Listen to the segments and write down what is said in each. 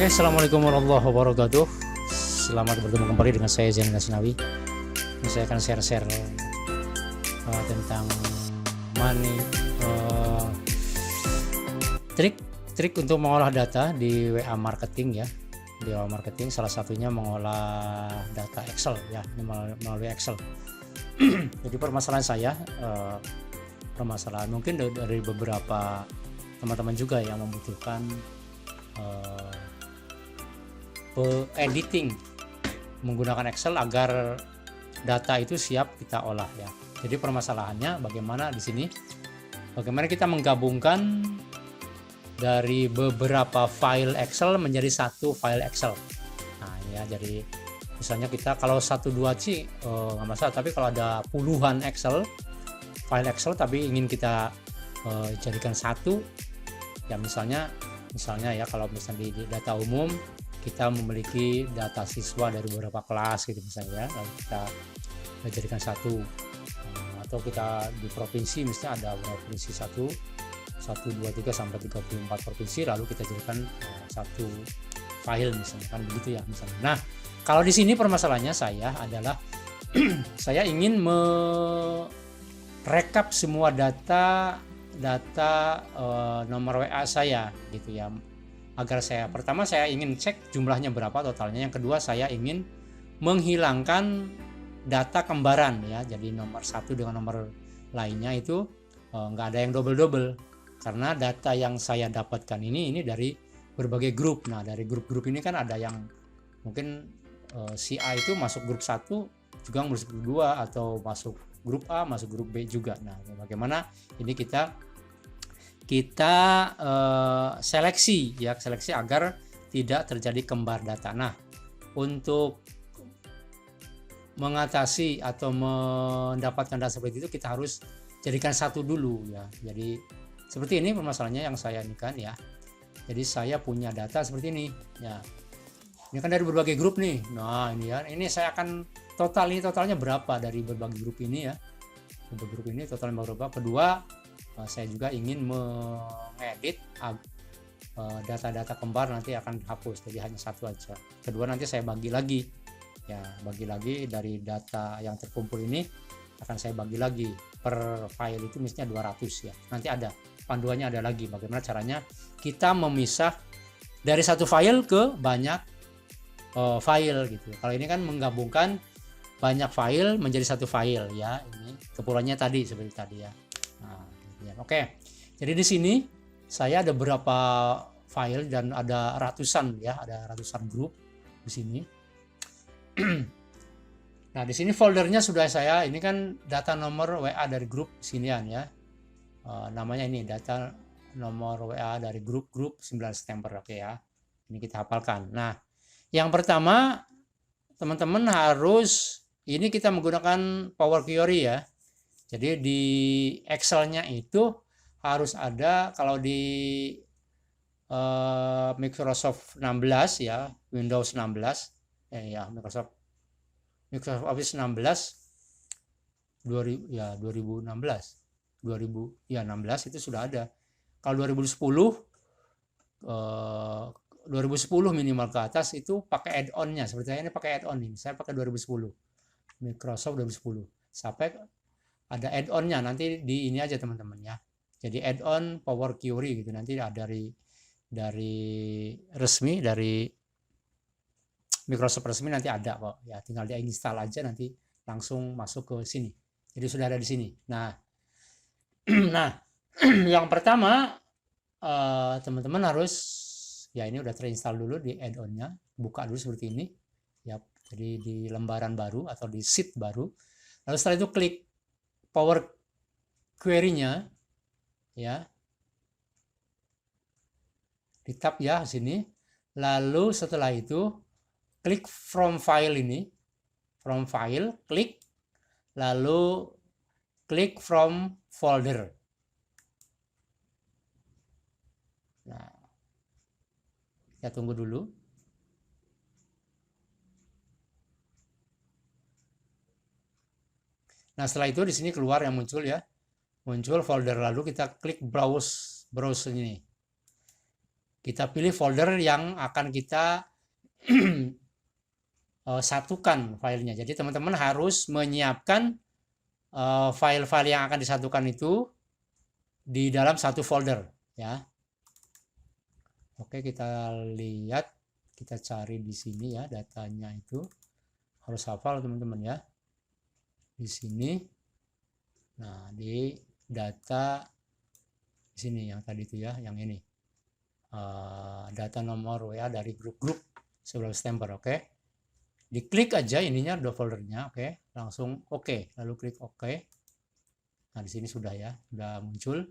Oke, assalamualaikum warahmatullahi wabarakatuh. Selamat bertemu kembali dengan saya Zain Kasnawi. Ini saya akan share-share tentang money, trik untuk mengolah data di WA marketing ya. Di WA marketing salah satunya mengolah data Excel ya, melalui Excel. Jadi permasalahan saya, permasalahan mungkin dari beberapa teman-teman juga yang membutuhkan editing menggunakan Excel agar data itu siap kita olah ya. Jadi permasalahannya bagaimana di sini, bagaimana kita menggabungkan dari beberapa file Excel menjadi satu file Excel. Nah ya, jadi misalnya kita kalau 1-2 sih nggak masalah, tapi kalau ada puluhan file Excel tapi ingin kita jadikan satu ya, misalnya ya kalau misalnya di data umum kita memiliki data siswa dari beberapa kelas gitu misalnya ya, lalu kita jadikan satu, atau kita di provinsi misalnya ada provinsi 1, 2, 3 sampai 34 provinsi, lalu kita jadikan satu file misalnya, kan begitu ya misalnya. Nah kalau di sini permasalahannya saya adalah saya ingin merekap semua data nomor WA saya gitu ya, agar pertama saya ingin cek jumlahnya berapa totalnya, yang kedua saya ingin menghilangkan data kembaran ya, jadi nomor satu dengan nomor lainnya itu nggak ada yang double karena data yang saya dapatkan ini dari berbagai grup. Nah dari grup-grup ini kan ada yang mungkin si A itu masuk grup 1 juga masuk grup 2, atau masuk grup A masuk grup B juga. Nah bagaimana ini kita seleksi agar tidak terjadi kembar data. Nah untuk mengatasi atau mendapatkan data seperti itu kita harus jadikan satu dulu ya. Jadi seperti ini permasalahannya yang saya ini kan ya. Jadi saya punya data seperti ini ya. Ini kan dari berbagai grup nih. Nah ini ya, ini saya akan totalnya berapa dari berbagai grup ini ya. Untuk grup ini totalnya berapa. Kedua, saya juga ingin mengedit data-data kembar nanti akan dihapus, jadi hanya satu aja. Kedua nanti saya bagi lagi dari data yang terkumpul ini akan saya bagi lagi per file itu misalnya 200 ya. Nanti ada panduannya, ada lagi bagaimana caranya kita memisah dari satu file ke banyak file gitu. Kalau ini kan menggabungkan banyak file menjadi satu file ya, ini kepulauannya tadi seperti tadi ya. Nah, ya, oke. Jadi di sini saya ada beberapa file dan ada ratusan grup di sini. Nah, di sini foldernya sudah saya, ini kan data nomor WA dari grup sinian ya. Namanya ini data nomor WA dari grup 9 September, oke ya. Ini kita hafalkan. Nah, yang pertama teman-teman harus, ini kita menggunakan Power Query ya. Jadi di Excel-nya itu harus ada, kalau di Microsoft 16 ya, Windows 16 Microsoft Office 16 2016 itu sudah ada. Kalau 2010 minimal ke atas itu pakai add-on-nya, seperti saya ini pakai add-on nih. Saya pakai 2010 Microsoft 2010 sampai ada add-on-nya, nanti di ini aja teman-teman ya. Jadi add-on Power Query gitu, nanti ada dari resmi, dari Microsoft resmi nanti ada kok ya, tinggal di-install aja nanti langsung masuk ke sini. Jadi sudah ada di sini. Nah yang pertama teman-teman harus ya, ini udah terinstall dulu di add-on-nya, buka dulu seperti ini ya. Jadi di lembaran baru atau di sheet baru, lalu setelah itu klik Power Query-nya ya, di tab ya sini. Lalu setelah itu klik from file ini, from file, klik, lalu klik from folder. Nah, kita tunggu dulu. Nah setelah itu di sini keluar yang muncul ya, muncul folder, lalu kita klik browse ini. kita pilih folder yang akan kita satukan filenya. Jadi teman-teman harus menyiapkan file-file yang akan disatukan itu di dalam satu folder ya. Oke, kita lihat, kita cari di sini ya, datanya itu harus hafal teman-teman ya. Di sini, nah di data di sini yang tadi itu ya, yang ini data nomor WA dari grup-grup sebelum stamper. Oke, diklik aja ininya, dua foldernya. Oke, langsung oke, lalu klik oke. Nah di sini sudah ya, sudah muncul.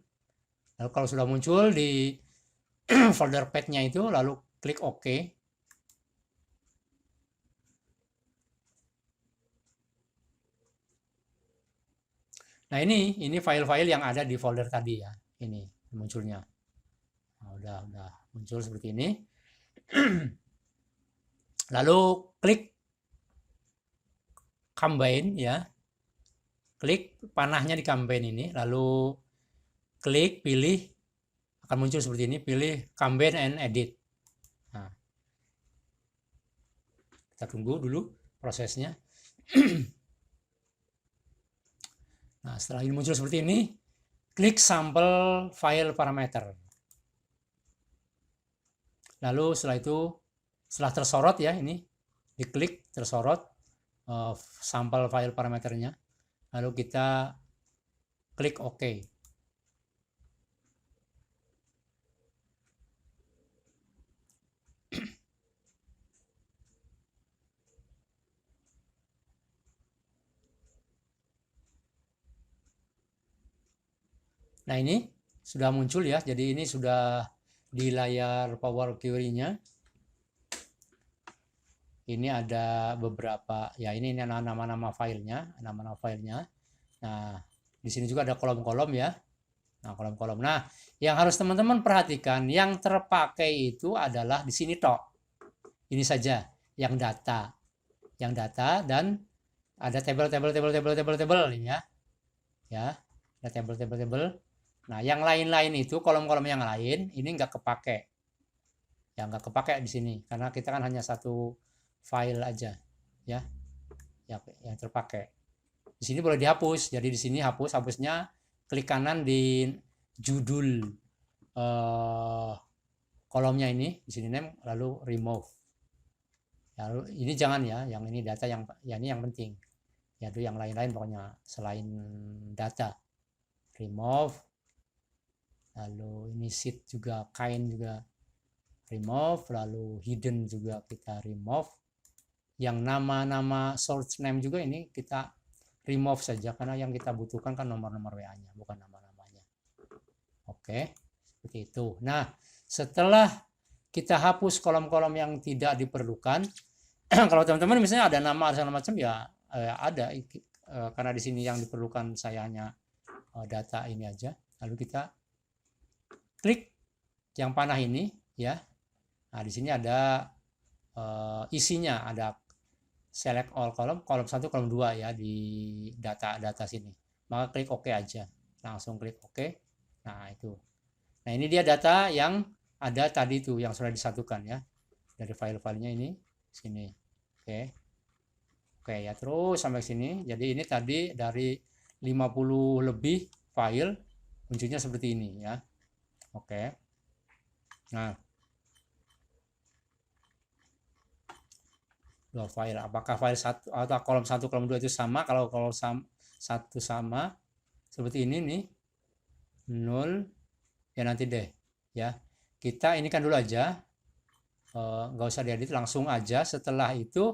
Lalu kalau sudah muncul di folder path-nya itu, lalu klik oke. Nah ini file-file yang ada di folder tadi ya, ini munculnya. Nah, udah muncul seperti ini. Lalu klik combine ya, klik panahnya di combine ini, lalu klik pilih, akan muncul seperti ini, pilih combine and edit. Nah, kita tunggu dulu prosesnya. Nah, setelah ini muncul seperti ini, klik sampel file parameter. Lalu setelah itu, setelah tersorot ya, ini diklik tersorot sampel file parameternya. Lalu kita klik OK. Nah ini sudah muncul ya, jadi ini sudah di layar Power Query-nya. Ini ada beberapa, ya ini nama-nama filenya, nama-nama filenya. Nah di sini juga ada kolom-kolom ya. Nah kolom-kolom. Nah yang harus teman-teman perhatikan, yang terpakai itu adalah di sini tok. Ini saja yang data, dan ada table ini ya, ada table. Nah, yang lain-lain itu kolom-kolom yang lain ini nggak kepake. Ya nggak kepake di sini karena kita kan hanya satu file aja ya. Yang terpakai. Di sini boleh dihapus. Jadi di sini hapusnya klik kanan di judul kolomnya ini, di sini name, lalu remove. Lalu ini jangan ya, yang ini data yang ini yang penting. Ya, itu yang lain-lain pokoknya selain data. Remove. Lalu ini sheet juga, kind juga remove, lalu hidden juga kita remove. Yang nama-nama source name juga ini kita remove saja karena yang kita butuhkan kan nomor-nomor WA-nya, bukan nama-namanya. Oke, seperti itu. Nah, setelah kita hapus kolom-kolom yang tidak diperlukan, kalau teman-teman misalnya ada nama segala macam ya ada, karena di sini yang diperlukan saya hanya data ini aja. Lalu kita klik yang panah ini ya. Nah, di sini ada isinya, ada select all kolom 1, kolom 2 ya di data sini. Maka klik OK aja. Langsung klik OK. Nah, itu. Nah, ini dia data yang ada tadi tuh yang sudah disatukan ya. Dari file-filenya ini sini. Oke. Oke ya, terus sampai sini. Jadi ini tadi dari 50 lebih file munculnya seperti ini ya. Oke. Nah, dua file. Apakah file 1 atau kolom 1, kolom 2 itu sama? Kalau kolom 1 sama seperti ini nih. 0 ya, nanti deh ya. Kita ini kan dulu aja. Nggak usah diedit, langsung aja. Setelah itu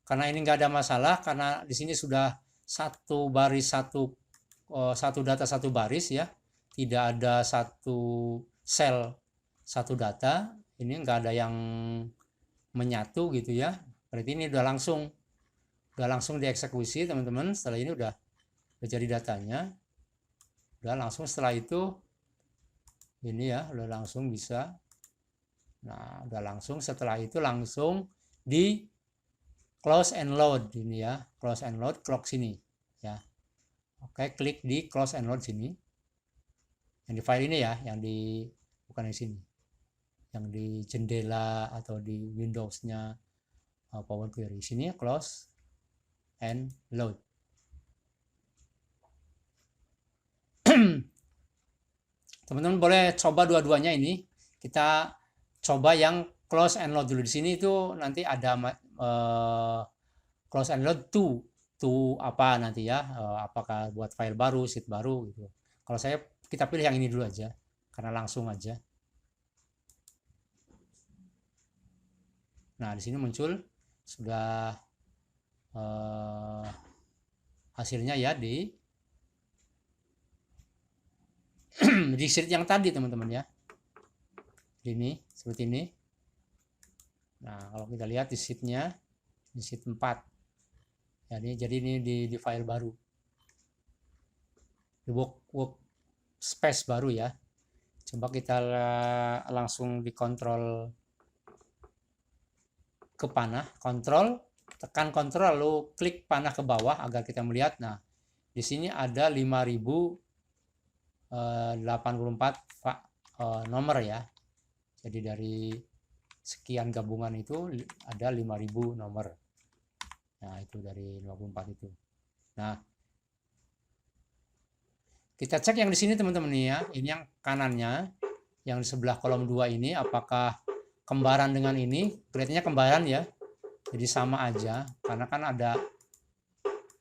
karena ini nggak ada masalah karena di sini sudah satu baris satu data satu baris ya. Tidak ada satu sel satu data, ini nggak ada yang menyatu gitu ya. Berarti ini udah langsung dieksekusi teman-teman. Setelah ini udah jadi datanya, udah langsung. Setelah itu ini ya udah langsung bisa. Nah udah langsung. Setelah itu langsung di close and load ini ya, close and load, clock sini ya. Oke, klik di close and load sini. Yang di file ini ya, yang di bukan di sini. yang di jendela atau di Windows-nya Power Query. Sini close and load. Teman-teman boleh coba dua-duanya ini. Kita coba yang close and load dulu. Di sini itu nanti ada close and load to apa nanti ya, apakah buat file baru, sheet baru gitu. Kalau saya, kita pilih yang ini dulu aja karena langsung aja. Nah, di sini muncul sudah hasilnya ya di di sheet yang tadi teman-teman ya. Ini seperti ini. Nah, kalau kita lihat di sheetnya, di sheet 4. Jadi ini di file baru. Di work space baru ya. Coba kita langsung dikontrol ke panah, kontrol, tekan kontrol lalu klik panah ke bawah agar kita melihat. Nah, di sini ada 5084 nomor ya. Jadi dari sekian gabungan itu ada 5000 nomor. Nah, itu dari 54 itu. Nah, kita cek yang di sini teman-teman nih ya. Ini yang kanannya, yang di sebelah kolom 2 ini apakah kembaran dengan ini? Kelihatannya kembaran ya. Jadi sama aja karena kan ada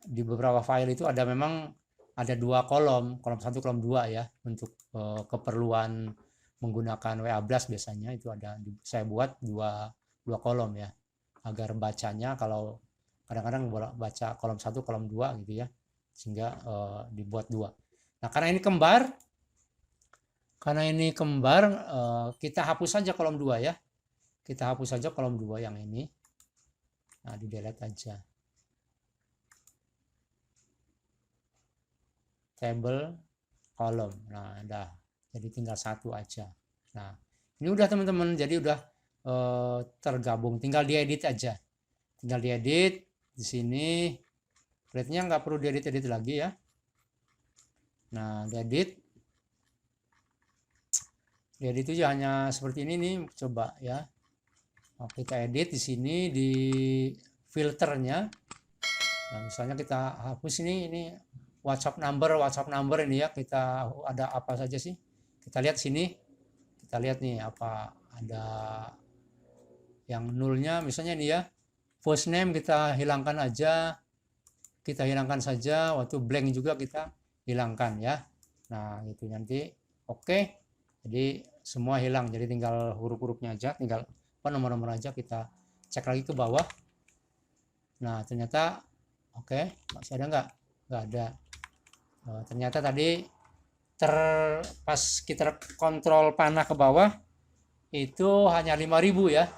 di beberapa file itu ada memang ada 2 kolom 1, kolom 2 ya, untuk keperluan menggunakan WA Blast biasanya itu ada, saya buat dua kolom ya, agar bacanya kalau kadang-kadang baca kolom 1, kolom 2 gitu ya, sehingga dibuat 2. Nah, karena ini kembar, kita hapus saja kolom 2 ya. Kita hapus saja kolom 2 yang ini. Nah, di delete aja. Table kolom. Nah, udah. Jadi tinggal 1 aja. Nah, ini udah teman-teman. Jadi udah tergabung. Tinggal diedit aja. Tinggal diedit di sini. Kelihatannya nggak perlu diedit lagi ya. Nah, diedit. Diedit itu hanya seperti ini nih. Coba ya. Nah, kita edit di sini di filternya. Nah, misalnya kita hapus ini WhatsApp number ini ya, kita ada apa saja sih? Kita lihat sini. Kita lihat nih apa ada yang nulnya misalnya ini ya. Post name kita hilangkan aja. Kita hilangkan saja, waktu blank juga kita hilangkan ya. Nah, itu nanti oke. Jadi semua hilang. Jadi tinggal huruf-hurufnya aja, tinggal nomor-nomor aja kita cek lagi ke bawah. Nah, ternyata oke, masih ada nggak ada. Ternyata tadi pas kita kontrol panah ke bawah itu hanya 5000 ya,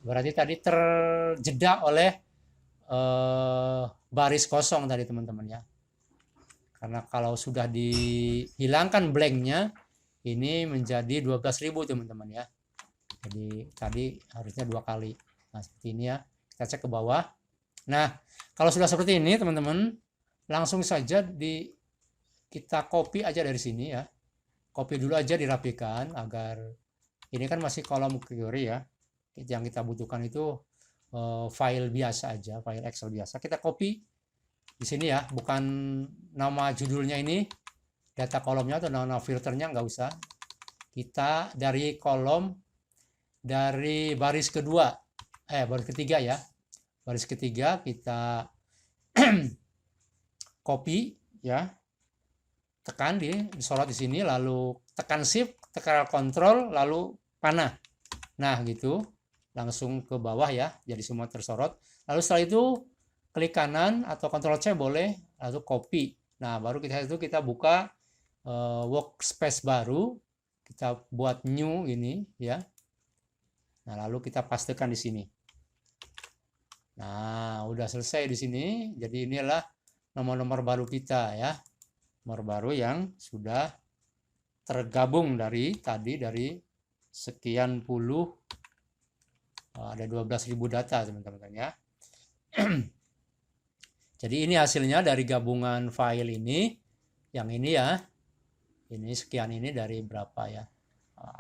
berarti tadi terjeda oleh baris kosong tadi teman-teman ya, karena kalau sudah dihilangkan blanknya ini menjadi 12.000 teman-teman ya. Jadi tadi harusnya 2 kali. Nah, seperti ini ya. Kita cek ke bawah. Nah, kalau sudah seperti ini teman-teman, langsung saja kita copy aja dari sini ya. Copy dulu aja, dirapikan agar ini kan masih kolom query ya. Yang kita butuhkan itu file biasa aja, file Excel biasa. Kita copy di sini ya, bukan nama judulnya ini, data kolomnya atau nama filternya nggak usah. Kita dari baris ketiga ya. Baris ketiga kita copy ya. Tekan disorot di sini, lalu tekan shift, tekan kontrol, lalu panah. Nah, gitu. Langsung ke bawah ya. Jadi semua tersorot. Lalu setelah itu klik kanan atau Ctrl C boleh, lalu copy. Nah, baru kita buka workspace baru. Kita buat new ini ya. Nah, lalu kita pastekan di sini. Nah, udah selesai di sini. Jadi inilah nomor-nomor baru kita ya. Nomor baru yang sudah tergabung dari sekian puluh, ada 12.000 data teman-teman ya. Jadi ini hasilnya dari gabungan file ini. Yang ini ya. Ini sekian ini dari berapa ya?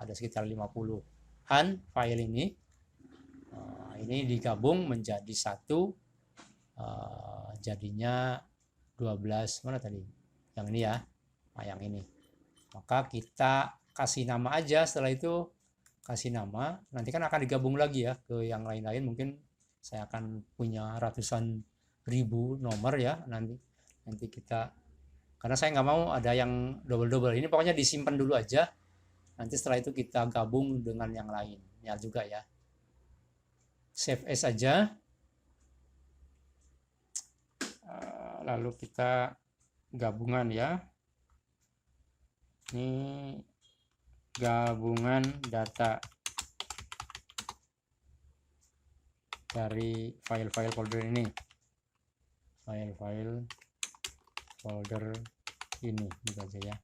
Ada sekitar 50. keseluruhan file ini digabung menjadi satu, jadinya 12, mana tadi yang ini ya, yang ini. Maka kita kasih nama aja, setelah itu kasih nama, nanti kan akan digabung lagi ya ke yang lain-lain. Mungkin saya akan punya ratusan ribu nomor ya nanti kita, karena saya nggak mau ada yang double-double. Ini pokoknya disimpan dulu aja, nanti setelah itu kita gabung dengan yang lain ya juga ya. Save as aja, lalu kita gabungan ya. Ini gabungan data dari file-file folder ini, file-file folder ini gitu aja ya.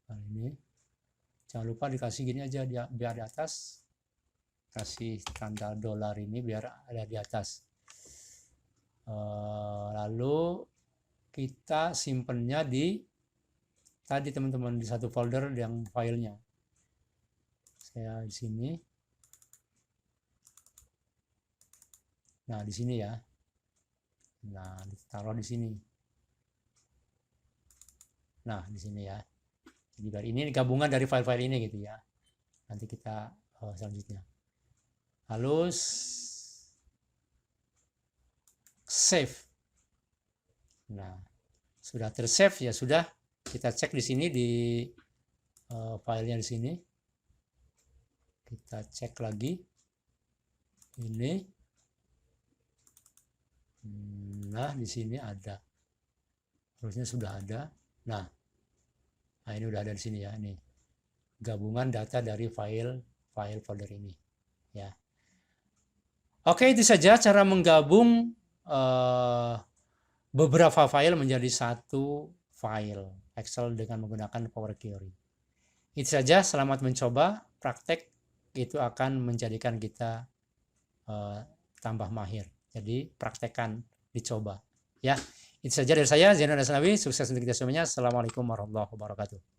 Nah, ini jangan lupa dikasih gini aja biar di atas, kasih tanda dolar ini biar ada di atas. Lalu kita simpennya di tadi teman-teman, di satu folder yang filenya. Saya di sini. Nah, di sini ya. Nah, ditaruh di sini. Nah, di sini ya. Jadi ini gabungan dari file-file ini gitu ya. Nanti kita selanjutnya. Lalu save. Nah, sudah tersave ya sudah. Kita cek di sini di filenya di sini. Kita cek lagi. Ini. Nah, di sini ada. Harusnya sudah ada. Nah, ini udah ada di sini ya. Ini gabungan data dari file folder ini. Ya. Oke, itu saja cara menggabung beberapa file menjadi satu file Excel dengan menggunakan Power Query. Itu saja, selamat mencoba. Praktek itu akan menjadikan kita tambah mahir. Jadi praktekkan, dicoba. Ya, itu saja dari saya, Zainal Asnawi. Sukses untuk kita semuanya. Assalamualaikum warahmatullahi wabarakatuh.